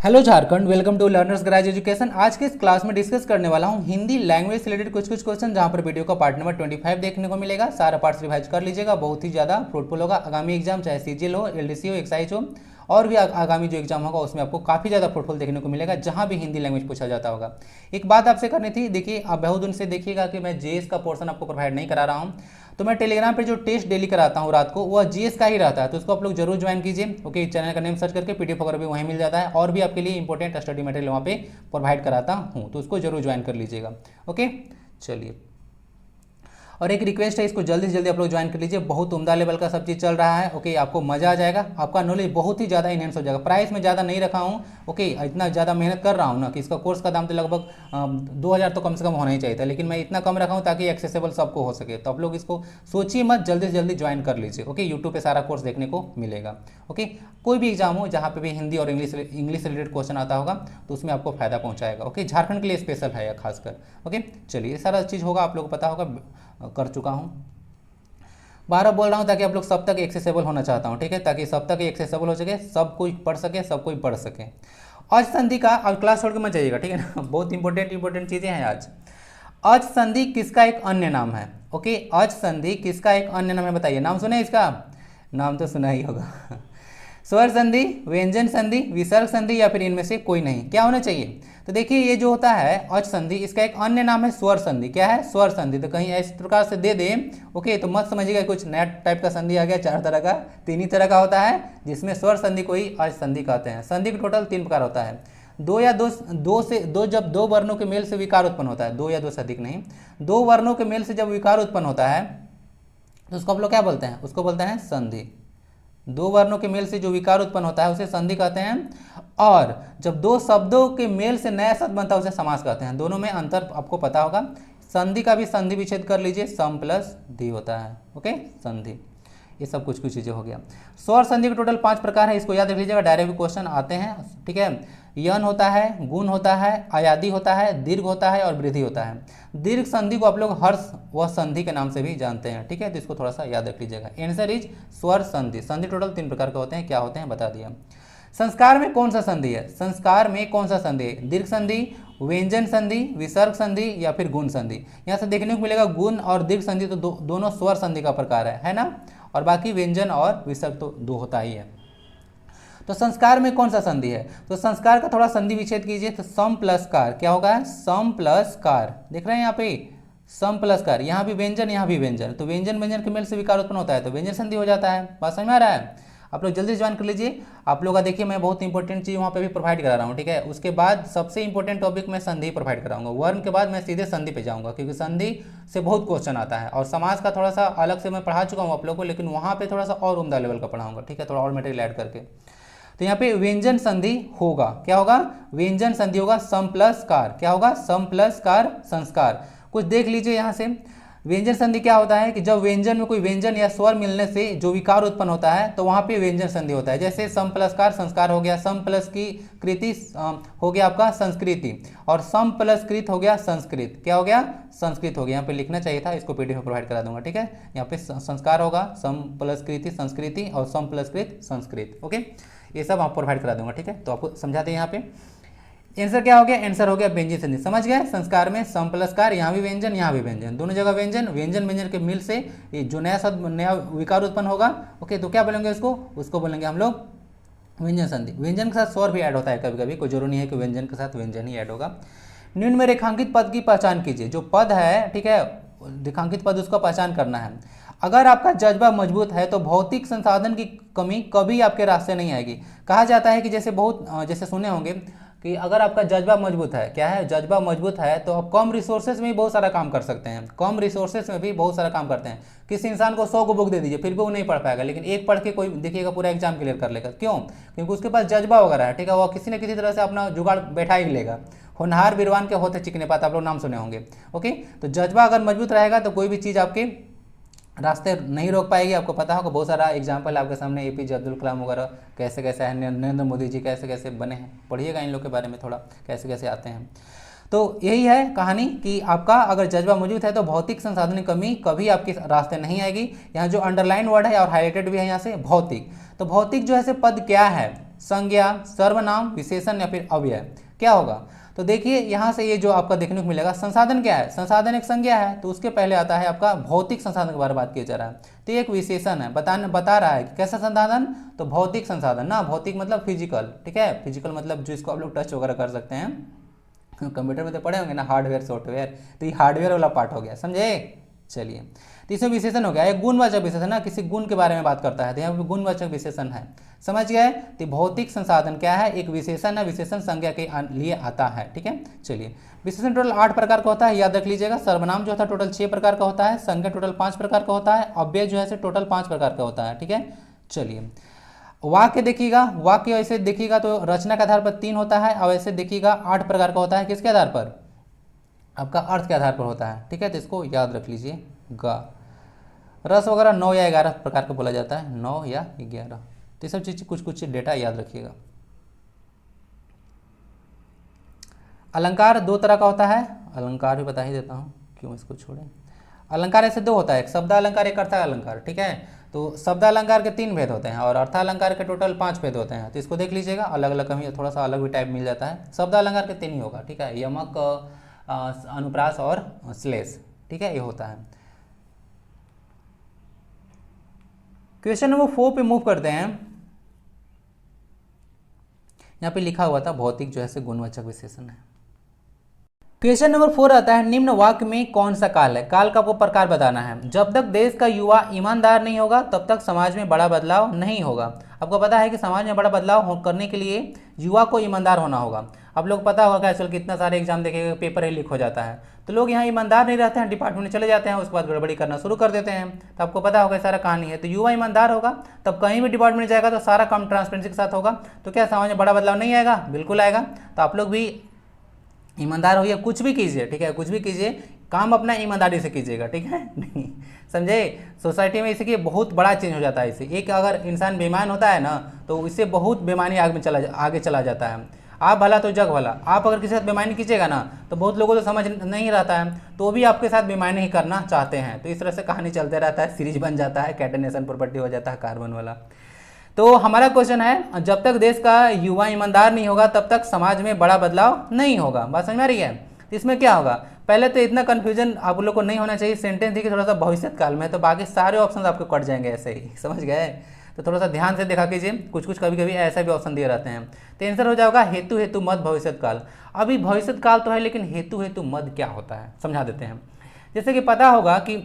Hello Jharkhand, welcome to learners garage education. आज के इस क्लास में डिस्कस करने वाला हूं हिंदी लैंग्वेज से रिलेटेड कुछ क्वेश्चन, जहां पर वीडियो का पार्ट नंबर 25 देखने को मिलेगा। सारा पार्ट्स रिवाइज कर लीजिएगा, बहुत ही ज़्यादा फ्रूटफुल होगा। आगामी एग्जाम चाहे सीजीएल हो, एलडीसी हो, एक्साइज हो, और भी आगामी जो एग्जाम होगा उसमें आपको काफ़ी ज़्यादा फ्रूटफुल देखने को मिलेगा, जहाँ भी हिंदी लैंग्वेज पूछा जाता होगा। एक बात आपसे करनी थी, देखिए आप बहुत दिन से देखिएगा कि मैं जीएस का पोर्शन आपको प्रोवाइड नहीं करा रहा हूँ। तो मैं टेलीग्राम पे जो टेस्ट डेली कराता हूँ रात को, वह जीएस का ही रहता है, तो उसको आप लोग जरूर ज्वाइन कीजिए। ओके, चैनल का नेम सर्च करके पीडीएफ वगैरह भी वहीं मिल जाता है, और भी आपके लिए इंपॉर्टेंट स्टडी मटेरियल वहाँ पे प्रोवाइड कराता हूँ, तो उसको जरूर ज्वाइन कर लीजिएगा। ओके, चलिए। और एक रिक्वेस्ट है, इसको जल्दी से जल्दी आप लोग ज्वाइन कर लीजिए। बहुत उम्दा लेवल का सब चीज़ चल रहा है। ओके, आपको मजा आ जाएगा, आपका नॉलेज बहुत ही ज़्यादा इनहेंस हो जाएगा। प्राइस में ज़्यादा नहीं रखा हूँ। ओके, इतना ज़्यादा मेहनत कर रहा हूँ ना कि इसका कोर्स का दाम तो लगभग 2000 तो कम से कम होना ही चाहिए था, लेकिन मैं इतना कम रखा हूँ ताकि एक्सेसिबल सबको हो सके। तो आप लोग इसको सोचिए मत, जल्दी से जल्दी ज्वाइन कर लीजिए। ओके, यूट्यूब पे सारा कोर्स देखने को मिलेगा। ओके, कोई भी एग्जाम हो जहाँ पे भी हिंदी और इंग्लिश से रिलेटेड क्वेश्चन आता होगा, तो उसमें आपको फायदा पहुँचाएगा। ओके, झारखंड के लिए स्पेशल है खासकर। ओके, चलिए, सारा चीज़ होगा, आप लोग को पता होगा, कर चुका हूँ। बारह बोल रहा हूँ ताकि आप लोग सब तक एक्सेसिबल होना चाहता हूँ, ठीक है, ताकि सब तक एक्सेसिबल हो सके, सब कोई पढ़ सके, सब कोई पढ़ सके। आज संधि का, अब क्लास छोड़ के मत जाइएगा, ठीक है ना, बहुत इंपॉर्टेंट चीज़ें हैं आज। आज संधि किसका एक अन्य नाम है? ओके, आज संधि किसका एक अन्य नाम है, बताइए। नाम सुने इसका? नाम तो सुना ही होगा स्वर संधि, व्यंजन संधि, विसर्ग संधि, या फिर इनमें से कोई नहीं? क्या होना चाहिए? तो देखिए, ये जो होता है अच संधि, इसका एक अन्य नाम है स्वर संधि। क्या है? स्वर संधि। तो कहीं इस प्रकार से दे दे, ओके, तो मत समझिएगा कुछ नया टाइप का संधि आ गया। 4 तरह का, 3 ही तरह का होता है, जिसमें स्वर संधि को ही अच संधि कहते हैं। संधि के टोटल 3 प्रकार होता है। जब दो वर्णों के मेल से विकार उत्पन्न होता है, 2 या 2 से अधिक नहीं, 2 वर्णों के मेल से जब विकार उत्पन्न होता है, तो उसको आप लोग क्या बोलते हैं? उसको बोलते हैं संधि। 2 वर्णों के मेल से जो विकार उत्पन्न होता है उसे संधि कहते हैं। और जब 2 शब्दों के मेल से नया शब्द बनता है उसे समास कहते हैं। दोनों में अंतर आपको पता होगा। संधि का भी संधि विच्छेद कर लीजिए, सम प्लस धी होता है। ओके, संधि। ये सब कुछ चीज़ें हो गया। स्वर संधि के टोटल 5 प्रकार है, इसको याद रख लीजिएगा, डायरेक्ट क्वेश्चन आते हैं, ठीक है। यन होता है, गुण होता है, आयादी होता है, दीर्घ होता है, और वृद्धि होता है। दीर्घ संधि को आप लोग हर्ष व संधि के नाम से भी जानते हैं, ठीक है, तो इसको थोड़ा सा याद रख लीजिएगा। आंसर इज स्वर संधि। संधि टोटल 3 प्रकार के होते हैं, क्या होते हैं बता दिया। संस्कार में कौन सा संधि है? संस्कार में कौन सा संधि है? दीर्घ संधि, व्यंजन संधि, विसर्ग संधि, या फिर गुण संधि? यहाँ से देखने को मिलेगा गुण और दीर्घ संधि तो दोनों स्वर संधि का प्रकार है ना, और बाकी व्यंजन और विसर्ग तो 2 होता ही है। तो संस्कार में कौन सा संधि है? तो संस्कार का थोड़ा संधि विच्छेद कीजिए, तो सम प्लस कार। क्या होगा? सम प्लस कार। देख रहे हैं यहाँ पे, सम प्लस कार। यहाँ भी व्यंजन, यहाँ भी व्यंजन, तो व्यंजन व्यंजन के मेल से विकार उत्पन्न होता है, तो व्यंजन संधि हो जाता है। बात समझ में आ रहा है? आप लोग जल्दी ज्वाइन कर लीजिए। आप लोग का देखिए, मैं बहुत इंपॉर्टेंट चीज़ वहाँ पे भी प्रोवाइड करा रहा हूँ, ठीक है। उसके बाद सबसे इंपॉर्टेंट टॉपिक मैं संधि प्रोवाइड कराऊंगा। वर्ण के बाद मैं सीधे संधि पे जाऊँगा, क्योंकि संधि से बहुत क्वेश्चन आता है। और समाज का थोड़ा सा अलग से मैं पढ़ा चुका हूँ आप लोग को, लेकिन वहाँ पे थोड़ा सा और उम्दा लेवल का पढ़ाऊंगा, ठीक है, थोड़ा और मटेरियल ऐड करके। तो यहाँ पे व्यंजन संधि होगा, क्या होगा? व्यंजन संधि होगा सम प्लस कार। क्या होगा? सम प्लस कार संस्कार। कुछ देख लीजिए यहाँ से, व्यंजन संधि क्या होता है कि जब व्यंजन में कोई व्यंजन या स्वर मिलने से जो विकार उत्पन्न होता है, तो वहाँ पे व्यंजन संधि होता है। जैसे सम प्लस कार संस्कार हो गया, सम प्लस की कृति हो गया आपका संस्कृति, और सम प्लस कृत हो गया संस्कृत। क्या हो गया? संस्कृत हो गया। यहाँ पे लिखना चाहिए था, इसको पीडीएफ में प्रोवाइड करा दूंगा, ठीक है। यहाँ पे संस्कार होगा, सम प्लस कृति संस्कृति, और सम प्लस कृत संस्कृत। ओके, ये सब आप प्रोवाइड करा दूंगा, ठीक है। तो आपको समझाते हैं यहाँ पे। आंसर क्या हो गया? आंसर हो गया व्यंजन संधि। समझ गए? संस्कार में सम प्लस कार, यहाँ भी व्यंजन, यहाँ भी व्यंजन, दोनों जगह व्यंजन। व्यंजन व्यंजन के मिल से ये जो नया शब्द, नया विकार उत्पन्न होगा, ओके, तो क्या बोलेंगे इसको? उसको बोलेंगे हम लोग व्यंजन संधि। व्यंजन के साथ स्वर भी ऐड होता है कभी कभी, कोई जरूरी नहीं है कि व्यंजन के साथ व्यंजन ही ऐड होगा। निम्न में रेखांकित पद की पहचान कीजिए। जो पद है, ठीक है, रेखांकित पद, उसका पहचान करना है। अगर आपका जज्बा मजबूत है तो भौतिक संसाधन की कमी कभी आपके रास्ते नहीं आएगी। कहा जाता है कि जैसे सुने होंगे कि अगर आपका जज्बा मजबूत है, क्या है? जज्बा मजबूत है, तो आप कम रिसोर्सेज में भी बहुत सारा काम कर सकते हैं। कम रिसोर्सेज में भी बहुत सारा काम करते हैं। किसी इंसान को 100 को बुक दे दीजिए, फिर भी वो नहीं पढ़ पाएगा, लेकिन एक पढ़ के कोई देखिएगा पूरा एग्जाम क्लियर कर लेगा। क्यों? क्योंकि उसके पास जज्बा वगैरह है, ठीक है, वो किसी न किसी तरह से अपना जुगाड़ बैठा ही लेगा। होनहार बीरवान के होते चिकने पात, आप लोग नाम सुने होंगे। ओके, तो जज्बा अगर मजबूत रहेगा तो कोई भी चीज़ आपके रास्ते नहीं रोक पाएगी। आपको पता होगा, बहुत सारा एग्जाम्पल आपके सामने, एपीजे अब्दुल कलाम वगैरह कैसे कैसे है, नरेंद्र मोदी जी कैसे कैसे बने हैं, पढ़िएगा इन लोग के बारे में थोड़ा, कैसे कैसे आते हैं। तो यही है कहानी कि आपका अगर जज्बा मौजूद है तो भौतिक संसाधन की कमी कभी आपके रास्ते नहीं आएगी। यहाँ जो अंडरलाइन वर्ड है और हाईलाइटेड भी है यहाँ से, भौतिक। तो भौतिक जो है से पद क्या है? संज्ञा, सर्वनाम, विशेषण या फिर अव्यय। क्या होगा? तो देखिए यहाँ से ये जो आपका देखने को मिलेगा, संसाधन क्या है? संसाधन एक संज्ञा है, तो उसके पहले आता है आपका भौतिक संसाधन के बारे में बात किया जा रहा है। तो ये एक विशेषण है, बता रहा है कि कैसा संसाधन, तो भौतिक संसाधन ना, भौतिक मतलब फिजिकल, ठीक है, फिजिकल मतलब जिसको आप लोग टच वगैरह कर सकते हैं। कंप्यूटर में तो पढ़े होंगे ना, हार्डवेयर सॉफ्टवेयर, तो ये हार्डवेयर वाला पार्ट हो गया, समझे। चलिए, तो इसमें विशेषण हो गया, एक गुणवाचक विशेषण ना, किसी गुण के बारे में बात करता है, तो यहाँ पे गुणवाचक विशेषण है, समझ गए। तो भौतिक संसाधन क्या है? एक विशेषण है, विशेषण संज्ञा के लिए आता है, ठीक है। चलिए, विशेषण टोटल 8 प्रकार का होता है, याद रख लीजिएगा। सर्वनाम जो होता है टोटल 6 प्रकार का होता है, संज्ञा टोटल 5 प्रकार का होता है, अव्यय जो है टोटल 5 प्रकार का होता है, ठीक है। चलिए, वाक्य देखिएगा, वाक्य ऐसे देखिएगा तो रचना के आधार पर 3 होता है, और ऐसे देखिएगा 8 प्रकार का होता है, किसके आधार पर? आपका अर्थ के आधार पर होता है, ठीक है। तो इसको याद रख लीजिएगा। रस वगैरह 9 या 11 प्रकार का बोला जाता है, 9 या 11। तो ये सब चीज़ कुछ डेटा याद रखिएगा। अलंकार 2 तरह का होता है, अलंकार भी बता ही देता हूँ, क्यों इसको छोड़ें। अलंकार ऐसे 2 होता है, एक शब्द अलंकार, एक अर्थ अलंकार, ठीक है। तो शब्द अलंकार के 3 भेद होते हैं और अर्थ अलंकार के टोटल 5 भेद होते हैं। तो इसको देख लीजिएगा, अलग अलग कहीं थोड़ा सा अलग भी टाइप मिल जाता है। शब्द अलंकार के 3 ही होगा, ठीक है, यमक, अनुप्रास और श्लेष, ठीक है, ये होता है। क्वेश्चन नंबर 4 पे मूव करते हैं। यहाँ पे लिखा हुआ था भौतिक जो है गुणवाचक विशेषण है। क्वेश्चन नंबर 4 आता है, निम्न वाक्य में कौन सा काल है? काल का आपको प्रकार बताना है। जब तक देश का युवा ईमानदार नहीं होगा तब तक समाज में बड़ा बदलाव नहीं होगा। आपको पता है कि समाज में बड़ा बदलाव करने के लिए युवा को ईमानदार होना होगा। आप लोग पता होगा आजकल कितना सारे एग्जाम देखेंगे, पेपर ही लीक हो जाता है, तो लोग यहाँ ईमानदार नहीं रहते हैं, डिपार्टमेंट में चले जाते हैं, उसके बाद गड़बड़ी करना शुरू कर देते हैं। तो आपको पता होगा सारा कहानी है। तो युवा ईमानदार होगा तब कहीं भी डिपार्टमेंट में जाएगा तो सारा काम ट्रांसपेरेंसी के साथ होगा। तो क्या समाज में बड़ा बदलाव नहीं आएगा? बिल्कुल आएगा। तो आप लोग भी ईमानदार होइए, कुछ भी कीजिए, ठीक है, कुछ भी कीजिए, काम अपना ईमानदारी से कीजिएगा, ठीक है। नहीं समझे? सोसाइटी में इसी के बहुत बड़ा चेंज हो जाता है। इसे एक अगर इंसान बेईमान होता है ना तो इससे बहुत बेईमानी आगे चला जाता है। आप भला तो जग भला। आप अगर किसी के साथ बेईमानी कीजिएगा ना तो बहुत लोगों को समझ नहीं रहता है, तो भी आपके साथ बेईमानी ही करना चाहते हैं। तो इस तरह से कहानी चलते रहता है, सीरीज बन जाता है, कैटेनेशन प्रॉपर्टी हो जाता है, कार्बन वाला। तो हमारा क्वेश्चन है, जब तक देश का युवा ईमानदार नहीं होगा तब तक समाज में बड़ा बदलाव नहीं होगा। बात समझ में आ रही है? तो इसमें क्या होगा? पहले तो इतना कंफ्यूजन आप लोग को नहीं होना चाहिए। सेंटेंस देखिए थोड़ा सा भविष्य काल में, तो बाकी सारे ऑप्शन आपको कट जाएंगे ऐसे ही, समझ गए? तो थोड़ा सा ध्यान से देखा कीजिए, कुछ कुछ कभी कभी ऐसा भी ऑप्शन दिए रहते हैं। तो आंसर हो जाएगा हेतु हेतु मद भविष्य काल। अभी भविष्य काल तो है, लेकिन हेतु हेतु मद क्या होता है समझा देते हैं। जैसे कि पता होगा कि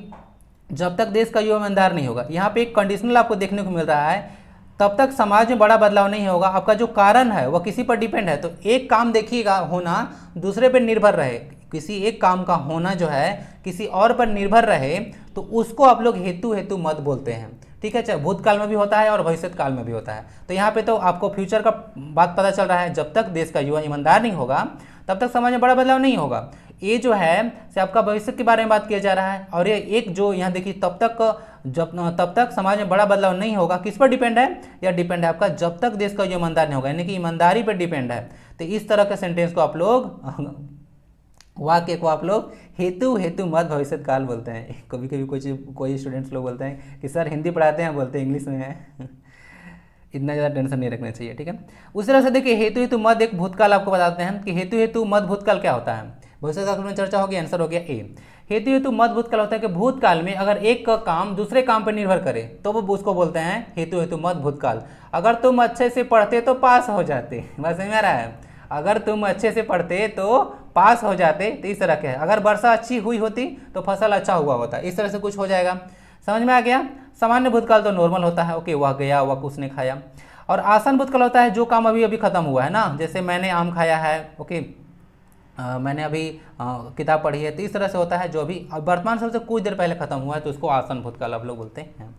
जब तक देश का युवा ईमानदार नहीं होगा, यहाँ पे एक कंडीशनल आपको देखने को मिल रहा है, तब तक समाज में बड़ा बदलाव नहीं होगा। आपका जो कारण है वह किसी पर डिपेंड है। तो एक काम देखिएगा होना दूसरे पर निर्भर रहे, किसी एक काम का होना जो है किसी और पर निर्भर रहे, तो उसको आप लोग हेतु हेतु मत बोलते हैं, ठीक है। चाहे भूतकाल में भी होता है और भविष्य काल में भी होता है। तो यहाँ पे तो आपको फ्यूचर का बात पता चल रहा है। जब तक देश का युवा ईमानदार नहीं होगा तब तक समाज में बड़ा बदलाव नहीं होगा। ये जो है से आपका भविष्य के बारे में बात किया जा रहा है। और ये एक जो यहाँ देखिए तब तक समाज में बड़ा बदलाव नहीं होगा, किस पर डिपेंड है? यह डिपेंड है आपका जब तक देश का युवा ईमानदार नहीं होगा, यानी कि ईमानदारी पर डिपेंड है। तो इस तरह के सेंटेंस को आप लोग, वाक्य को आप लोग हेतु हेतु मत भविष्य काल बोलते हैं। कभी कभी कोई स्टूडेंट्स लोग बोलते हैं कि सर हिंदी पढ़ाते हैं, बोलते हैं इंग्लिश में है। इतना ज़्यादा टेंशन नहीं रखना चाहिए, ठीक है। उस तरह से देखिए हेतु हेतु मद एक भूतकाल आपको बताते हैं कि हेतु हेतु मद भूतकाल क्या होता है। भविष्य काल में चर्चा होगी, आंसर हो गया ए। हेतु हेतु मद भूतकाल होता है कि भूतकाल में अगर एक का काम दूसरे काम पर निर्भर करे तो वो उसको बोलते हैं हेतु हेतु मद भूतकाल। अगर तुम अच्छे से पढ़ते तो पास हो जाते, बस समझ में आ रहा है? अगर तुम अच्छे से पढ़ते तो पास हो जाते, तो इस तरह के है। अगर वर्षा अच्छी हुई होती तो फसल अच्छा हुआ होता, इस तरह से कुछ हो जाएगा। समझ में आ गया? सामान्य भूतकाल तो नॉर्मल होता है, ओके, वह गया वह उसने खाया। और आसान भूतकाल होता है जो काम अभी अभी खत्म हुआ है ना, जैसे मैंने आम खाया है, ओके, मैंने अभी किताब पढ़ी है। तो इस तरह से होता है जो अभी वर्तमान समय से कुछ देर पहले खत्म हुआ है, तो उसको आसान भूतकाल आप लोग बोलते हैं।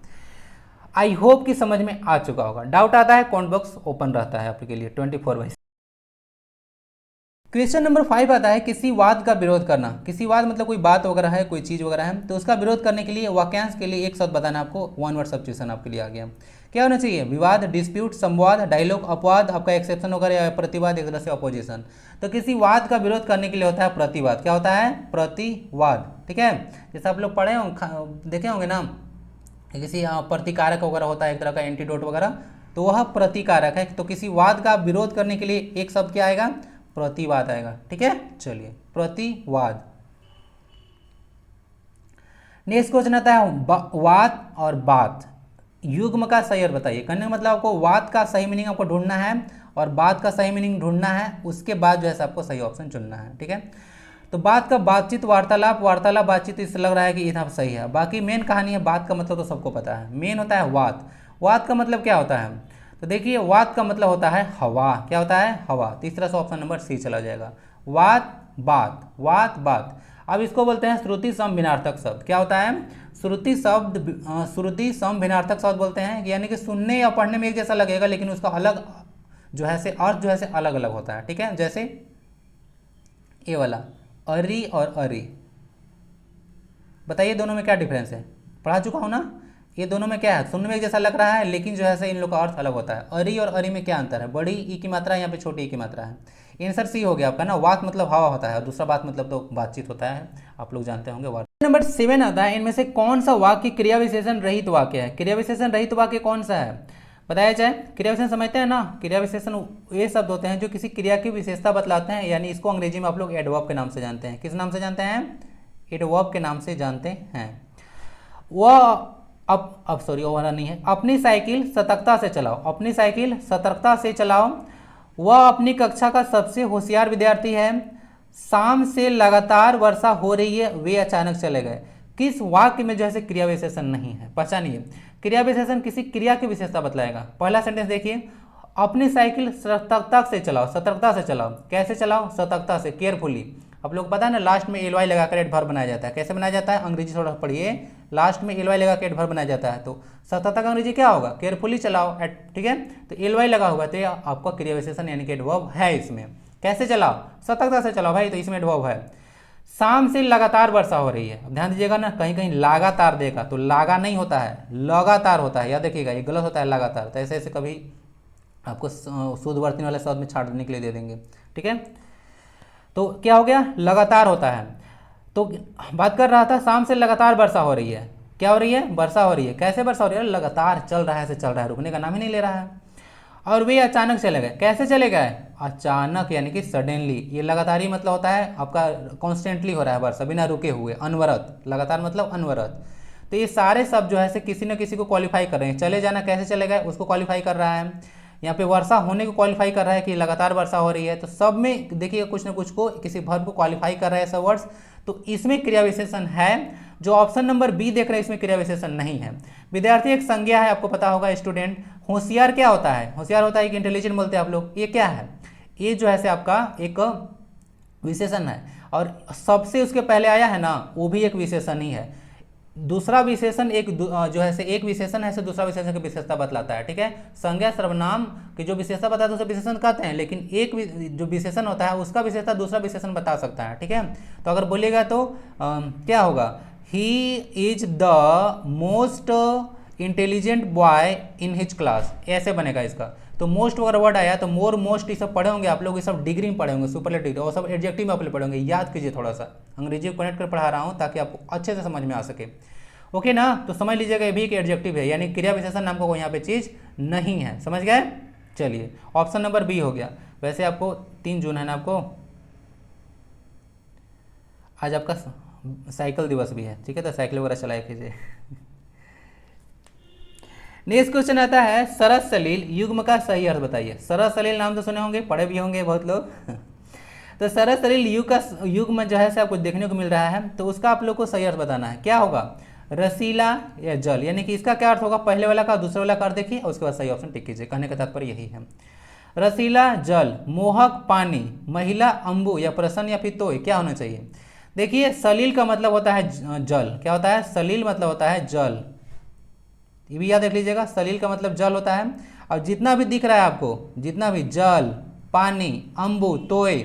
आई होप कि समझ में आ चुका होगा। डाउट आता है कमेंट बॉक्स ओपन रहता है आपके लिए 24/7। क्वेश्चन नंबर 5 आता है किसी वाद का विरोध करना। किसी वाद मतलब कोई बात वगैरह है, कोई चीज़ वगैरह है, तो उसका विरोध करने के लिए वाक्यांश के लिए एक शब्द बताना आपको। 1 वर्ड सब्स्टिट्यूशन आपके लिए आ गया। क्या होना चाहिए? विवाद, डिस्प्यूट, संवाद, डायलॉग, अपवाद, आपका एक्सेप्शन वगैरह या प्रतिवाद, एक तरह से अपोजिशन। तो किसी वाद का विरोध करने के लिए होता है प्रतिवाद। क्या होता है? प्रतिवाद, ठीक है। जैसे आप लोग देखे होंगे ना, किसी प्रतिकारक वगैरह होता है, एक तरह का एंटीडोट वगैरह, तो वह प्रतिकारक है। तो किसी वाद का विरोध करने के लिए एक शब्द क्या आएगा? प्रतिवाद आएगा। ठीक है, चलिए प्रतिवाद। नेक्स्ट क्वेश्चन आता है वाद और बात युग्म का सही अर्थ बताइए। कहने का मतलब आपको वाद का सही मीनिंग आपको ढूंढना है और बात का सही मीनिंग ढूंढना है, उसके बाद जो है आपको सही ऑप्शन चुनना है। ठीक है, तो बात का बातचीत, वार्तालाप, वार्तालाप बातचीत, इससे लग रहा है कि ये सही है। बाकी मेन कहानी है, बात का मतलब तो सबको पता है, मेन होता है वाद। वाद का मतलब क्या होता है? तो देखिए वाद का मतलब होता है हवा। क्या होता है? हवा। तीसरा से ऑप्शन नंबर सी चला जाएगा। वाद बात, वाद बात। अब इसको बोलते हैं श्रुति सम भिन्नार्थक शब्द। क्या होता है? श्रुति श्रुति सम भिन्नार्थक शब्द बोलते हैं, यानी कि सुनने या पढ़ने में एक जैसा लगेगा लेकिन उसका अलग जो है से अर्थ जो है से अलग अलग होता है। ठीक है, जैसे ये वाला अरी और अरी, बताइए दोनों में क्या डिफरेंस है? पढ़ा चुका हूं ना। ये दोनों में क्या है? सुनने में एक जैसा लग रहा है लेकिन जो है से इन लोग का अर्थ अलग होता है। अरी और अरी में क्या अंतर है? बड़ी ई की मात्रा है, यहाँ पे छोटी ई की मात्रा है। आंसर सी हो गया आपका ना। वात मतलब हवा होता है और दूसरा बात मतलब तो बातचीत होता है, आप लोग जानते होंगे। नंबर 7 आता है, इनमें से कौन सा वाक्य क्रिया विशेषण रहित वाक्य है? क्रिया विशेषण रहित वाक्य कौन सा है बताया जाए? क्रिया विशेषण समझते हैं ना। क्रिया विशेषण ये शब्द होते हैं जो किसी क्रिया की विशेषता बतलाते हैं, यानी इसको अंग्रेजी में आप लोग एडवर्ब के नाम से जानते हैं। किस नाम से जानते हैं? एडवर्ब के नाम से जानते हैं। वह अब सॉरी वो वाला नहीं है। अपनी साइकिल सतर्कता से चलाओ, अपनी साइकिल सतर्कता से चलाओ। वह अपनी कक्षा का सबसे होशियार विद्यार्थी है। शाम से लगातार वर्षा हो रही है, वे अचानक चले गए। किस वाक्य में जो है क्रिया विशेषण नहीं है? पहचानिए। क्रिया विशेषण किसी क्रिया की विशेषता बतलाएगा। पहला सेंटेंस देखिए, अपनी साइकिल सतर्कता से चलाओ, सतर्कता से चलाओ। कैसे चलाओ? सतर्कता से, केयरफुली। आप लोग पता है ना, लास्ट में एल वाई लगाकर एडवर्ब बनाया जाता है। कैसे बनाया जाता है? अंग्रेजी थोड़ा पढ़िए। लास्ट में एल वाई लगा के एडवर्ब बनाया जाता है, तो सतर्कता का अंग्रेजी क्या होगा? केयरफुली चलाओ। ठीक है, तो एल वाई लगा हुआ है, तो ये आपका क्रिया विशेषण यानी कि एडवर्ब है इसमें। कैसे चलाओ? सतर्कता से चलाओ भाई, तो इसमें एडवर्ब है। शाम से लगातार वर्षा हो रही है। अब ध्यान दीजिएगा ना, कहीं कहीं लगातार देगा तो लागा नहीं होता है, लगातार होता है। याद देखिएगा, ये गलत होता है लगातार। तो ऐसे ऐसे कभी आपको शुद्धवर्ती वाले शब्द में छाट देने के लिए दे देंगे। ठीक है, तो क्या हो गया? लगातार होता है। तो बात कर रहा था, शाम से लगातार वर्षा हो रही है। क्या हो रही है? वर्षा हो रही है। कैसे वर्षा हो रही है? लगातार चल रहा है, से चल रहा है, रुकने का नाम ही नहीं ले रहा है। और वे अचानक चले गए। कैसे चले गए? अचानक, यानी कि सडनली। ये लगातार ही मतलब होता है आपका कॉन्स्टेंटली हो रहा है वर्षा, बिना रुके हुए, अनवरत। लगातार मतलब अनवरत। तो ये सारे शब्द जो है किसी न किसी को क्वालिफाई कर रहे हैं। चले जाना, कैसे चले गए, उसको क्वालिफाई कर रहा है। यहाँ पे वर्षा होने को क्वालिफाई कर रहा है कि लगातार वर्षा हो रही है। तो सब में देखिए कुछ न कुछ को, किसी वर्ब को क्वालिफाई कर रहा है सब वर्ड्स। तो इसमें क्रिया विशेषण है। जो ऑप्शन नंबर बी देख रहे हैं इसमें क्रिया विशेषण नहीं है। विद्यार्थी एक संज्ञा है, आपको पता होगा। स्टूडेंट। होशियार क्या होता है? होशियार होता है एक इंटेलिजेंट बोलते हैं आप लोग। ये क्या है? ये जो है से आपका एक विशेषण है, और सबसे उसके पहले आया है ना, वो भी एक विशेषण ही है। दूसरा विशेषण एक जो है से एक विशेषण है से दूसरा विशेषण की विशेषता बतलाता है। ठीक है, संज्ञा सर्वनाम की जो विशेषता बताता है उसे विशेषण कहते हैं, लेकिन एक जो विशेषण होता है उसका विशेषता दूसरा विशेषण बता सकता है। ठीक है, तो अगर बोलेगा तो क्या होगा? He is the most intelligent boy in his class, ऐसे बनेगा इसका। तो मोस्ट अगर वर्ड आया तो मोर, मोस्ट, ये सब पढ़े होंगे आप लोग, ये सब डिग्री में पढ़े होंगे, सुपरलेटिव, और सब एडजेक्टिव में आप लोग पढ़े होंगे। याद कीजिए थोड़ा सा, अंग्रेजी को कनेक्ट कर पढ़ा रहा हूँ ताकि आपको अच्छे से समझ में आ सके। ओके ना, तो समझ लीजिएगा ये भी एक एडजेक्टिव है, यानी क्रिया विशेषण नाम का कोई यहाँ पे चीज नहीं है। समझ गए? चलिए, ऑप्शन नंबर बी हो गया। वैसे आपको 3 जून है ना, आपको आज आपका साइकिल दिवस भी है। ठीक है, तो साइकिल वगैरह चलाया कीजिए। नेक्स्ट क्वेश्चन आता है, सरस सलील युग्म का सही अर्थ बताइए। सरस सलील नाम तो सुने होंगे, पढ़े भी होंगे बहुत लोग। तो सरस सलील युग्म जो है आपको देखने को मिल रहा है, तो उसका आप लोग को सही अर्थ बताना है। क्या होगा? रसीला या जल, यानी कि इसका क्या अर्थ होगा? पहले वाला का दूसरे वाला का अर्थ देखिए और उसके बाद सही ऑप्शन टिक कीजिए। कहने का तात्पर्य यही है। रसीला जल, मोहक पानी, महिला अम्बु या प्रसन्न या फिर तोय, क्या होना चाहिए? देखिए, सलील का मतलब होता है जल। क्या होता है? सलील मतलब होता है जल। ये भी याद रख लीजिएगा, सलील का मतलब जल होता है। और जितना भी दिख रहा है आपको, जितना भी जल, पानी, अम्बु, तोय,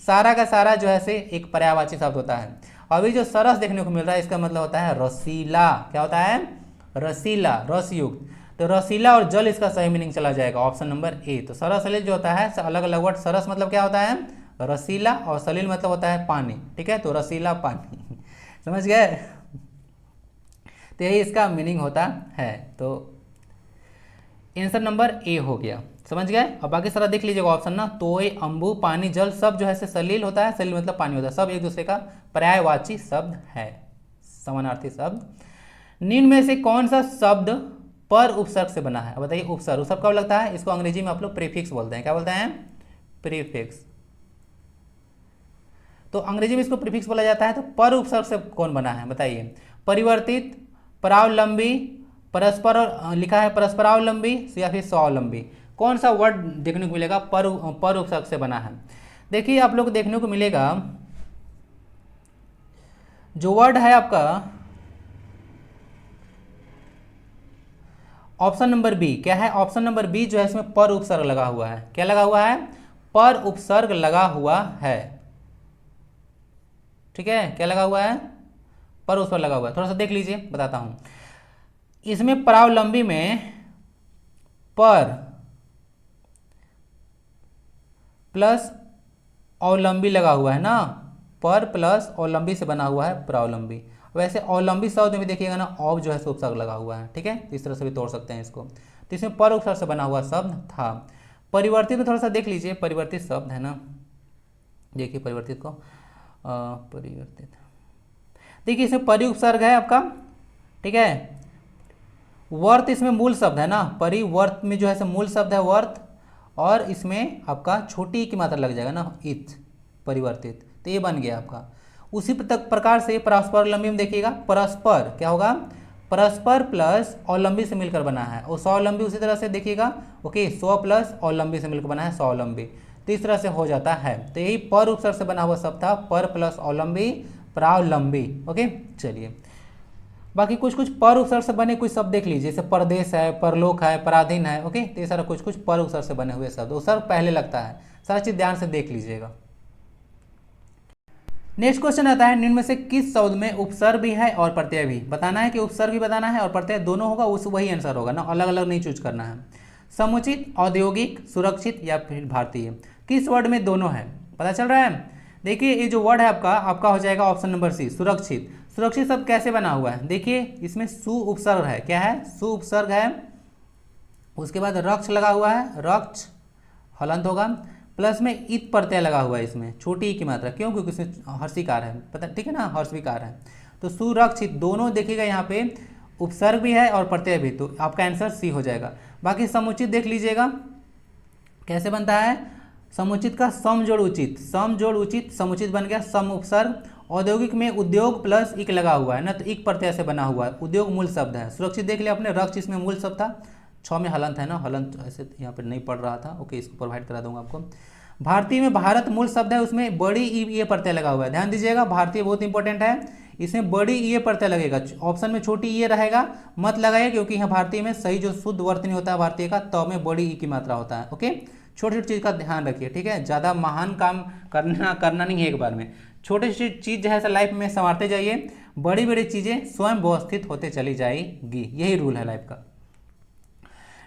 सारा का सारा जो है से एक पर्यायवाची शब्द होता है। अभी जो सरस देखने को मिल रहा है इसका मतलब होता है रसीला। क्या होता है? रसीला, रसयुक्त। तो रसीला और जल इसका सही मीनिंग चला जाएगा, ऑप्शन नंबर ए। तो सरस सलील जो होता है, अलग अलग वर्ड। सरस मतलब क्या होता है? रसीला, और सलील मतलब होता है पानी। ठीक है, तो रसीला पानी। समझ गए? तो यही इसका मीनिंग होता है। तो आंसर नंबर ए हो गया। समझ गए। अब बाकी सारा देख लीजिएगा ऑप्शन ना, तोय, अंबु, पानी, जल, सब जो है से सलील होता है, सलील मतलब पानी होता है, सब एक दूसरे का पर्यायवाची शब्द है, समानार्थी शब्द। निम्न में से कौन सा शब्द पर उपसर्ग से बना है? बताइए उपसर्ग, उपसर्ग कब लगता है? इसको अंग्रेजी में आप लोग प्रीफिक्स बोलते हैं। क्या बोलते हैं? प्रीफिक्स। तो अंग्रेजी में इसको प्रीफिक्स बोला जाता है। तो पर उपसर्ग से कौन बना है बताइए? परिवर्तित, परावलंबी, परस्पर, लिखा है परस्परावलंबी या फिर स्वावलंबी। कौन सा वर्ड देखने को मिलेगा पर उपसर्ग से बना है? देखिए आप लोग को देखने को मिलेगा जो वर्ड है आपका ऑप्शन नंबर बी। क्या है? ऑप्शन नंबर बी जो है इसमें पर उपसर्ग लगा हुआ है। क्या लगा हुआ है? पर उपसर्ग लगा हुआ है। ठीक है, क्या लगा हुआ है? पर उपसर्ग लगा हुआ है। थोड़ा सा देख लीजिए, बताता हूं। इसमें परावलंबी में पर प्लस अवलंबी लगा हुआ है ना, पर प्लस अवलंबी से बना हुआ है परावलंबी। वैसे अवलंबी शब्द में भी देखिएगा ना, औ जो है उपसर्ग लगा हुआ है। ठीक है, इस तरह से भी तोड़ सकते हैं इसको। तो इसमें पर उपसर्ग से बना हुआ शब्द था। परिवर्तित में थोड़ा सा देख लीजिए, परिवर्तित शब्द है ना, देखिए परिवर्तित को, परिवर्तित, देखिए इसमें परि उपसर्ग है आपका। ठीक है, वर्त इसमें मूल शब्द है ना, परिवर्त में जो है मूल शब्द है वर्त, और इसमें आपका छोटी ई की मात्रा लग जाएगा ना, इत, परिवर्तित। तो ये बन गया आपका। उसी प्रकार से परस्पर लंबी में देखिएगा, परस्पर क्या होगा? परस्पर प्लस अवलंबी से मिलकर बना है, और स्वावलंबी उसी तरह से देखिएगा। ओके, स्व प्लस अवलंबी से मिलकर बना है स्वावलंबी। तो इस तरह से हो जाता है। तो यही पर उपसर्ग से बना हुआ शब्द था, पर प्लस अवलंबी, परावलंबी। ओके, चलिए बाकी कुछ कुछ पर उपसर्ग से बने कुछ शब्द देख लीजिए, जैसे परदेश है, परलोक है, पराधीन है। ओके, तो ये सारा कुछ कुछ पर उपसर्ग से बने हुए शब्द, उपसर्ग पहले लगता है। सारा चीज ध्यान से देख लीजिएगा। नेक्स्ट क्वेश्चन आता है, निम्न में से किस शब्द में उपसर्ग भी है और प्रत्यय भी? बताना है कि उपसर्ग भी बताना है और प्रत्यय दोनों होगा, उस वही आंसर होगा ना, अलग अलग नहीं चूज करना है। समुचित, औद्योगिक, सुरक्षित या फिर भारतीय, किस वर्ड में दोनों है? पता चल रहा है। देखिए ये जो वर्ड है आपका हो जाएगा ऑप्शन नंबर सी, सुरक्षित। सुरक्षित शब्द कैसे बना हुआ है? देखिए इसमें सु उपसर्ग है। क्या है? सु उपसर्ग है। उसके बाद रक्ष लगा हुआ है, रक्ष हलंत होगा, प्लस में इत प्रत्यय लगा हुआ है इसमें, छोटी ई की मात्रा। क्यों? क्योंकि इसमें हर्षिकार है, पता ठीक है ना, हर्षविकार है। तो सुरक्षित दोनों देखिएगा यहाँ पे उपसर्ग भी है और प्रत्यय भी, तो आपका आंसर सी हो जाएगा। बाकी समुचित देख लीजिएगा कैसे बनता है। समुचित का सम जोड़ उचित, सम जोड़ उचित, समुचित बन गया, सम उपसर्ग। औद्योगिक में उद्योग प्लस इक लगा हुआ है ना, तो इक प्रत्यय से बना हुआ है, उद्योग मूल शब्द है। सुरक्षित देख लिया आपने, रक्ष इसमें मूल शब्द था, 6 में हलंत है ना, हलंत ऐसे यहाँ पर नहीं पढ़ रहा था। ओके, इसको प्रोवाइड करा दूंगा आपको। भारतीय में भारत मूल शब्द है, उसमें बड़ी ई ये प्रत्यय लगा हुआ है। ध्यान दीजिएगा, भारतीय बहुत इंपॉर्टेंट है, इसमें बड़ी ये प्रत्यय लगेगा। ऑप्शन में छोटी ये रहेगा, मत लगाइए, क्योंकि यहाँ भारतीय में सही जो शुद्ध वर्तनी होता है भारतीय का, तो में बड़ी ई की मात्रा होता है। ओके, छोटी छोटी चीज़ का ध्यान रखिए। ठीक है, ज़्यादा महान काम करना नहीं है एक बार में, छोटी छोटी चीज़ जो है लाइफ में संवारते जाइए, बड़ी बड़ी चीज़ें स्वयं व्यवस्थित होते चली जाएगी, यही रूल है लाइफ का।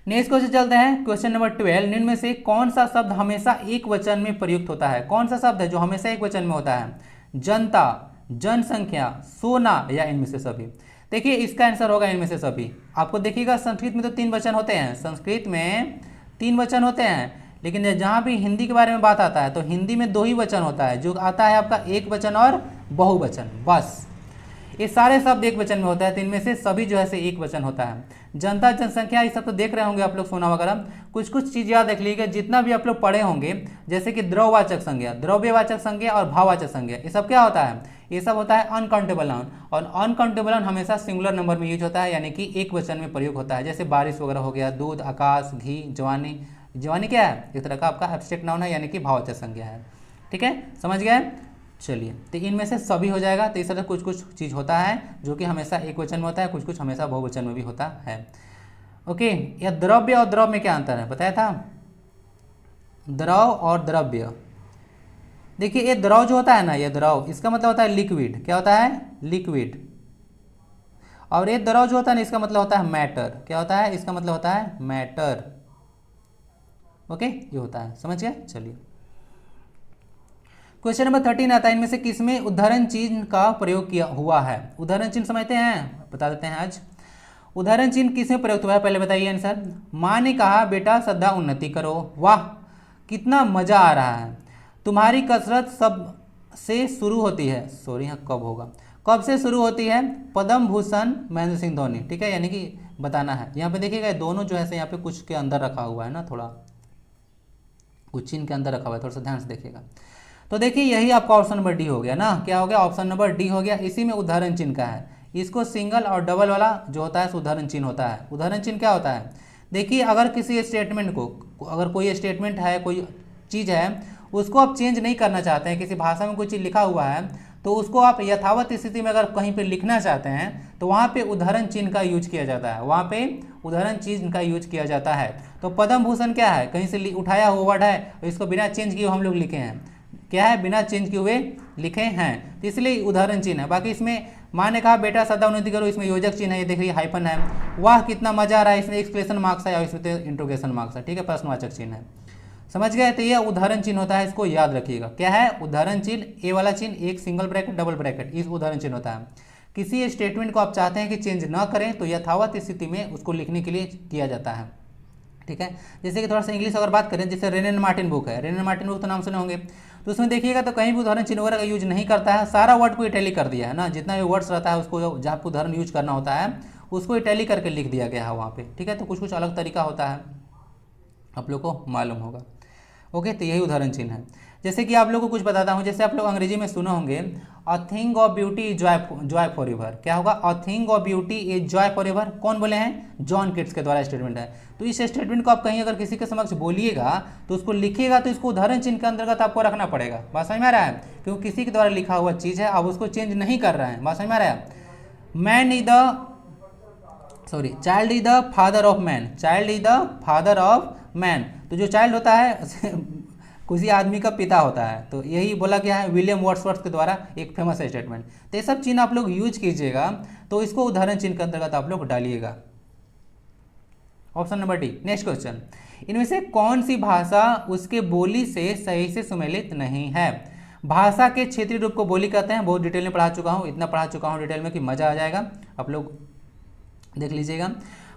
नेक्स्ट क्वेश्चन चलते हैं, क्वेश्चन नंबर 12। निम्न में से कौन सा शब्द हमेशा एक वचन में प्रयुक्त होता है? कौन सा शब्द है जो हमेशा एक वचन में होता है? जनता, जनसंख्या, सोना या इनमें से सभी? देखिए इसका आंसर होगा इनमें से सभी। आपको देखिएगा संस्कृत में तो 3 वचन होते हैं, संस्कृत में 3 वचन होते हैं, लेकिन जहाँ भी हिंदी के बारे में बात आता है तो हिंदी में 2 ही वचन होता है, जो आता है आपका एक वचन और बहुवचन, बस। ये सारे शब्द एक वचन में होता है, तो इनमें से सभी जो है से एक वचन होता है। जनता, जनसंख्या, ये सब तो देख रहे होंगे आप लोग, सोना वगैरह। कुछ कुछ चीज़ याद रख लीजिएगा, जितना भी आप लोग पढ़े होंगे, जैसे कि द्रववाचक संज्ञा, द्रव्यवाचक संज्ञा और भाववाचक संज्ञा, ये सब क्या होता है? ये सब होता है अनकाउंटेबल नाउन, और अनकाउंटेबल नाउन हमेशा सिंगुलर नंबर में यूज होता है, यानी कि एक वचन में प्रयोग होता है। जैसे बारिश वगैरह हो गया, दूध, आकाश, घी, जवानी। जवानी क्या है? एक तरह का आपका एब्स्ट्रैक्ट नाउन है, यानी कि भाववाचक संज्ञा है। ठीक है, समझ गए? चलिए, तो इनमें से सभी हो जाएगा। तो इस तरह कुछ कुछ चीज़ होता है जो कि हमेशा एक वचन में होता है, कुछ कुछ हमेशा बहुवचन में भी होता है। ओके, यह द्रव्य और द्रव में क्या अंतर है बताया था? द्रव और द्रव्य, देखिए ये द्रव जो होता है ना, ये द्रव, इसका मतलब होता है लिक्विड। क्या होता है? लिक्विड। और ये द्रव जो होता है ना, इसका मतलब होता है मैटर। क्या होता है? इसका मतलब होता है मैटर। ओके, ये होता है, समझ गए? चलिए क्वेश्चन नंबर 13 आता है, इनमें से किसमें उदाहरण चिन्ह का प्रयोग किया हुआ है? उदाहरण चिन्ह समझते हैं, बता देते हैं आज। उदाहरण चिन्ह किसमें प्रयुक्त हुआ है पहले बताइए आंसर। माँ ने कहा बेटा सदा उन्नति करो। वाह कितना मजा आ रहा है। तुम्हारी कसरत सब से शुरू होती है, सॉरी यहाँ कब होगा, कब से शुरू होती है? पद्म भूषण महेंद्र सिंह धोनी, ठीक है, यानी कि बताना है। यहाँ पे देखिएगा दोनों जो है यहाँ पे कुछ के अंदर रखा हुआ है ना, थोड़ा कुछ चिन्ह के अंदर रखा हुआ है, थोड़ा सा ध्यान से देखिएगा। तो देखिए यही आपका ऑप्शन नंबर डी हो गया ना, क्या हो गया, ऑप्शन नंबर डी हो गया। इसी में उदाहरण चिन्ह का है। इसको सिंगल और डबल वाला जो होता है उदाहरण चिन्ह होता है। उदाहरण चिन्ह क्या होता है, देखिए अगर किसी स्टेटमेंट को, अगर कोई स्टेटमेंट है, कोई चीज़ है, उसको आप चेंज नहीं करना चाहते हैं, किसी भाषा में कोई चीज़ लिखा हुआ है तो उसको आप यथावत स्थिति में अगर कहीं पे लिखना चाहते हैं तो वहाँ पे उदाहरण चिन्ह का यूज किया जाता है, वहाँ पे उदाहरण चिन्ह का यूज किया जाता है। तो पद्म भूषण क्या है, कहीं से उठाया हुआ वर्ड है, इसको बिना चेंज किए हम लोग लिखे हैं, क्या है, बिना चेंज किए हुए लिखे हैं, तो इसलिए उदाहरण चिन्ह है। बाकी इसमें माँ ने कहा बेटा सदा उन्नति करो, इसमें योजक चिन्ह है, ये देखिए हाइफन है। वाह कितना मजा आ रहा है, इसमें एक्सक्लेमेशन मार्क्स है और इसमें इंट्रोगेशन मार्क्स है, ठीक है, प्रश्नवाचक चिन्ह है। समझ गए, तो यह उदाहरण चिन्ह होता है, इसको याद रखिएगा। क्या है उदाहरण चिन्ह, ए वाला चिन्ह एक सिंगल ब्रैकेट डबल ब्रैकेट, इस उदाहरण चिन्ह होता है। किसी स्टेटमेंट को आप चाहते हैं कि चेंज ना करें तो यथावत स्थिति में उसको लिखने के लिए किया जाता है, ठीक है। जैसे कि थोड़ा सा इंग्लिश अगर बात करें, जैसे रेन एंड मार्टिन बुक है, रेन एंड मार्टिन बुक तो नाम सुने होंगे, तो उसमें देखिएगा तो कहीं भी उदाहरण चिन्ह वगैरह का यूज नहीं करता है, सारा वर्ड को इटैलिक कर दिया है ना, जितना भी वर्ड्स रहता है उसको जहाँ पे उदाहरण यूज करना होता है उसको इटैलिक करके लिख दिया गया है वहाँ पे, ठीक है। तो कुछ कुछ अलग तरीका होता है, आप लोग को मालूम होगा। ओके, तो यही उदाहरण चिन्ह है। जैसे कि आप लोग को कुछ बताता हूँ, जैसे आप लोग अंग्रेजी में सुने होंगे a thing of beauty is Joy for ever, क्या होगा, a thing of beauty is Joy for ever, कौन बोले हैं, जॉन किट्स के द्वारा स्टेटमेंट है। तो इस स्टेटमेंट को आप कहीं अगर किसी के समक्ष बोलिएगा तो उसको लिखिएगा तो इसको उदाहरण चिन्ह के अंतर्गत आपको रखना पड़ेगा, बात समझ में आ रहा है, क्योंकि किसी के द्वारा लिखा हुआ चीज़ है, आप उसको चेंज नहीं कर रहे हैं, बात समझ में आ रहा है। Man is the child is the father of man, child is the father of man, तो जो चाइल्ड होता है किसी आदमी का पिता होता है, तो यही बोला गया है विलियम वर्ड्सवर्थ के द्वारा, एक फेमस स्टेटमेंट। तो ये सब चिन्ह आप लोग यूज कीजिएगा, तो इसको उदाहरण चिन्ह के अंतर्गत आप लोग डालिएगा। Option number D. Next question, इनमें से कौन सी भाषा उसके बोली से सही से सुमेलित नहीं है? भाषा के क्षेत्रीय रूप को बोली कहते हैं, बहुत डिटेल में पढ़ा चुका हूँ, इतना पढ़ा चुका हूँ डिटेल में कि मजा आ जाएगा, आप लोग देख लीजिएगा।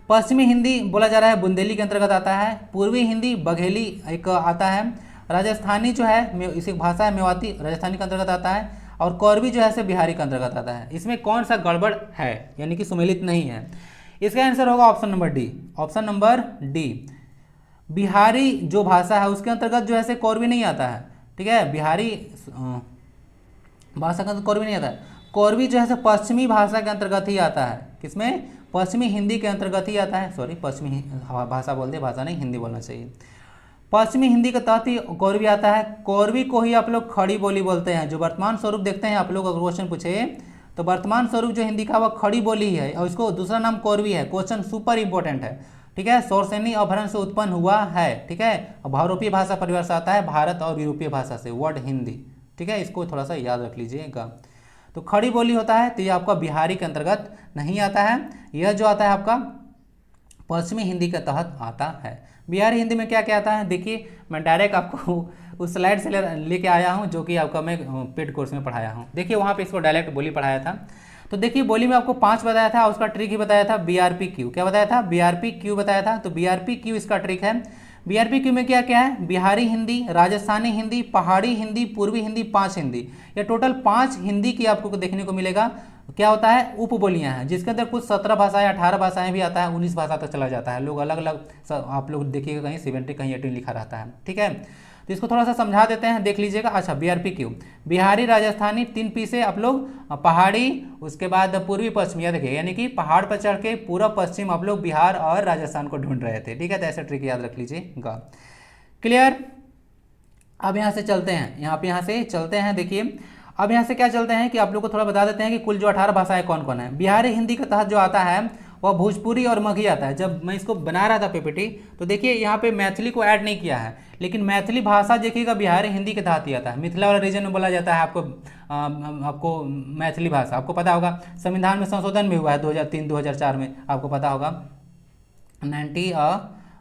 पश्चिमी हिंदी बोला जा रहा है बुंदेली के अंतर्गत आता है, पूर्वी हिंदी बघेली एक आता है, राजस्थानी जो है इसी भाषा है मेवाती, राजस्थानी के अंतर्गत आता है, और कौरवी जो है से बिहारी के अंतर्गत आता है। इसमें कौन सा गड़बड़ है, यानी कि सुमेलित नहीं है? इसका आंसर होगा option number D, option number D. Bihari जो भाषा है उसके अंतर्गत जो है से कौरवी नहीं आता है, ठीक है, बिहारी भाषा के अंतर्गत कौरवी नहीं आता है, कौरवी जो है से पश्चिमी भाषा के अंतर्गत ही आता है, किसमें, पश्चिमी हिंदी के अंतर्गत ही आता है, सॉरी पश्चिमी भाषा बोल दे, भाषा नहीं हिंदी बोलना चाहिए, पश्चिमी हिंदी के तहत ही कौरवी आता है। कौरवी को ही आप लोग खड़ी बोली बोलते हैं, जो वर्तमान स्वरूप देखते हैं, आप लोग अगर क्वेश्चन पूछे तो वर्तमान स्वरूप जो हिंदी का वह खड़ी बोली है, और इसको दूसरा नाम कौरवी है, क्वेश्चन सुपर इंपॉर्टेंट है, ठीक है, सौरसेनी अभरण से उत्पन्न हुआ है, ठीक है, बहुरूपीय भाषा परिवार से आता है, भारत और यूरोपीय भाषा से, वर्ड हिंदी, ठीक है, इसको थोड़ा सा याद रख लीजिएगा। तो खड़ी बोली होता है, तो ये आपका बिहारी के अंतर्गत नहीं आता है, यह जो आता है आपका पश्चिमी हिंदी के तहत आता है। बिहारी हिंदी में क्या क्या आता है, देखिए मैं डायरेक्ट आपको उस स्लाइड से लेके आया हूँ जो कि आपका मैं पेड कोर्स में पढ़ाया हूँ। देखिए वहाँ पे इसको डायरेक्ट बोली पढ़ाया था, तो देखिए बोली में आपको 5 बताया था, उसका ट्रिक ही बताया था BRPQ, क्या बताया था, BRPQ बताया था। तो BRPQ इसका ट्रिक है। BRPQ में क्या क्या है, बिहारी हिंदी, राजस्थानी हिंदी, पहाड़ी हिंदी, पूर्वी हिंदी, 5 हिंदी, ये टोटल 5 हिंदी की आपको देखने को मिलेगा। क्या होता है, उपबोलियां हैं, जिसके अंदर कुछ 17 भाषाएं 18 भाषाएं भी आता है, 19 भाषा तक चला जाता है, लोग अलग अलग आप लोग देखिएगा कहीं 70 कहीं 18 लिखा रहता है, ठीक है। तो इसको थोड़ा सा समझा देते हैं, देख लीजिएगा। अच्छा, BRPQ बिहारी राजस्थानी 3 पी से आप लोग, पहाड़ी, उसके बाद पूर्वी पश्चिम, यह देखिए यानी कि पहाड़ पर चढ़ के पूरा पश्चिम आप लोग बिहार और राजस्थान को ढूंढ रहे थे, ठीक है, तो ऐसा ट्रिक याद रख लीजिएगा। क्लियर। अब यहाँ से चलते हैं, यहाँ से चलते हैं, देखिए अब यहाँ से क्या चलते हैं कि आप लोग को थोड़ा बता देते हैं कि कुल जो 18 भाषाएं कौन कौन है। बिहारी हिंदी के तहत जो आता है वह भोजपुरी और मगही आता है। जब मैं इसको बना रहा था PPT तो देखिए यहाँ पे मैथिली को ऐड नहीं किया है, लेकिन मैथिली भाषा देखिएगा बिहारी हिंदी के तहत ही आता है। मिथिला वाला रीजन में बोला जाता है आपको मैथिली भाषा, आपको पता होगा संविधान में संशोधन भी हुआ है 2003-2004 में, आपको पता होगा 92nd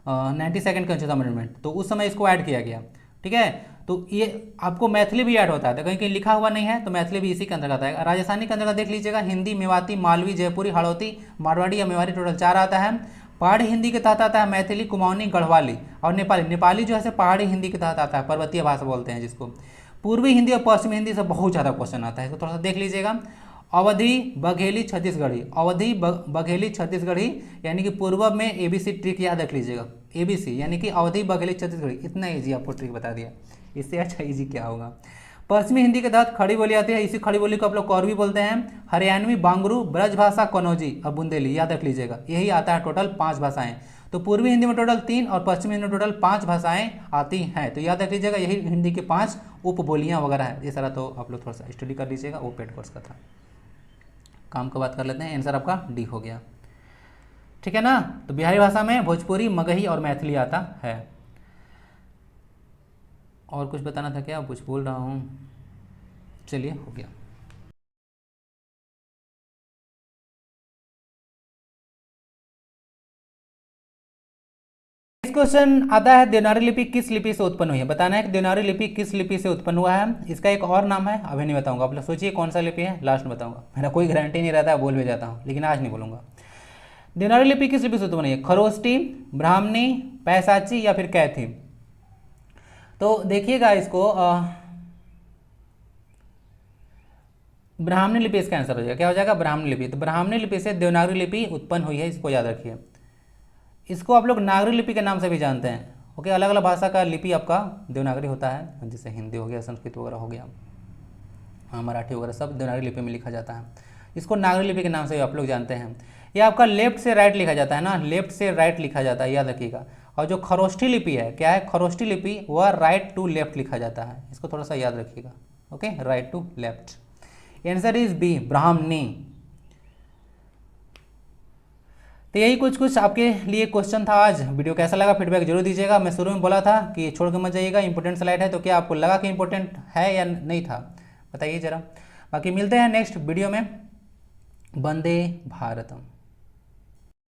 कॉन्स्टिट्यूशन अमेंडमेंट, तो उस समय इसको ऐड किया गया, ठीक है। तो ये आपको मैथिली भी ऐड होता है, तो कहीं कहीं लिखा हुआ नहीं है, तो मैथिली भी इसी के अंतर्गत आएगा। राजस्थानी के अंतर्गत देख लीजिएगा, हिंदी, मेवाती, मालवी, जयपुरी, हड़ौती, मारवाड़ी या मेवाड़ी, टोटल 4 आता है। पहाड़ी हिंदी के तहत आता है मैथिली, कुमाऊनी, गढ़वाली और नेपाली। नेपाली जो है पहाड़ी हिंदी के तहत आता है, पर्वतीय भाषा बोलते हैं जिसको। पूर्वी हिंदी और पश्चिमी हिंदी से बहुत ज़्यादा क्वेश्चन आता है, इसको थोड़ा सा देख लीजिएगा। अवधि, बघेली, छत्तीसगढ़ी, अवधि, बघेली, छत्तीसगढ़ी, यानी कि पूर्व में ABC ट्रिक याद रख लीजिएगा, ABC यानी कि अवधि, बघेली, छत्तीसगढ़ी। इतना ईजी आपको ट्रिक बता दिया, इससे अच्छा ईजी क्या होगा। पश्चिमी हिंदी के तहत खड़ी बोली आती है, इसी खड़ी बोली को आप लोग कौरवी बोलते हैं। हरियाणवी, बांगरू, ब्रजभाषा, कनौजी और बुंदेली याद रख लीजिएगा, यही आता है टोटल 5 भाषाएं। तो पूर्वी हिंदी में टोटल 3 और पश्चिमी हिंदी में टोटल 5 भाषाएं आती हैं, तो याद रख लीजिएगा यही हिंदी की 5 उपबोलियां वगैरह है। ये सारा तो आप लोग थोड़ा सा स्टडी कर लीजिएगा, वो पेड कोर्स का था। काम की बात कर लेते हैं, आंसर आपका डी हो गया, ठीक है ना। तो बिहारी भाषा में भोजपुरी, मगही और मैथिली आता है। और कुछ बताना था क्या, कुछ बोल रहा हूँ, चलिए हो गया। क्वेश्चन आता है, देवनागरी लिपि किस लिपि से उत्पन्न हुई है। बताना है कि देवनागरी लिपि किस लिपि से उत्पन्न हुआ है। इसका एक और नाम है, अभी नहीं बताऊंगा, आप लोग सोचिए कौन सा लिपि है, लास्ट में बताऊंगा। मेरा कोई गारंटी नहीं रहता है, बोल भी जाता हूँ, लेकिन आज नहीं बोलूंगा। देवनागरी लिपि किस लिपि से उत्पन्न हुई है, खरोष्टी, ब्राह्मणी, पैसाची या फिर कैथी। तो देखिएगा इसको, ब्राह्मणी लिपि इसका आंसर हो जाएगा। क्या हो जाएगा, ब्राह्मणी लिपि। तो ब्राह्मणी लिपि से देवनागरी लिपि उत्पन्न हुई है, इसको याद रखिए। इसको आप लोग नागरी लिपि के नाम से भी जानते हैं। ओके, अलग अलग भाषा का लिपि आपका देवनागरी होता है, जैसे हिंदी हो गया, संस्कृत वगैरह हो गया, मराठी वगैरह सब देवनागरी लिपि में लिखा जाता है। इसको नागरी लिपि के नाम से आप लोग जानते हैं। ये आपका लेफ्ट से राइट लिखा जाता है ना, लेफ्ट से राइट लिखा जाता है, याद रखिएगा। और जो खरोष्ठी लिपि है, क्या है खरोष्ठी लिपि, वह राइट टू लेफ्ट लिखा जाता है, इसको थोड़ा सा याद रखिएगा। Okay, right to left. Answer is B, Brahmani. तो यही कुछ आपके लिए क्वेश्चन था आज। वीडियो कैसा लगा फीडबैक जरूर दीजिएगा। मैं शुरू में बोला था कि छोड़ के मत जाइएगा, इंपॉर्टेंट स्लाइड है, तो क्या आपको लगा कि इंपॉर्टेंट है या नहीं था, बताइए जरा। बाकी मिलते हैं नेक्स्ट वीडियो में। वंदे भारतम।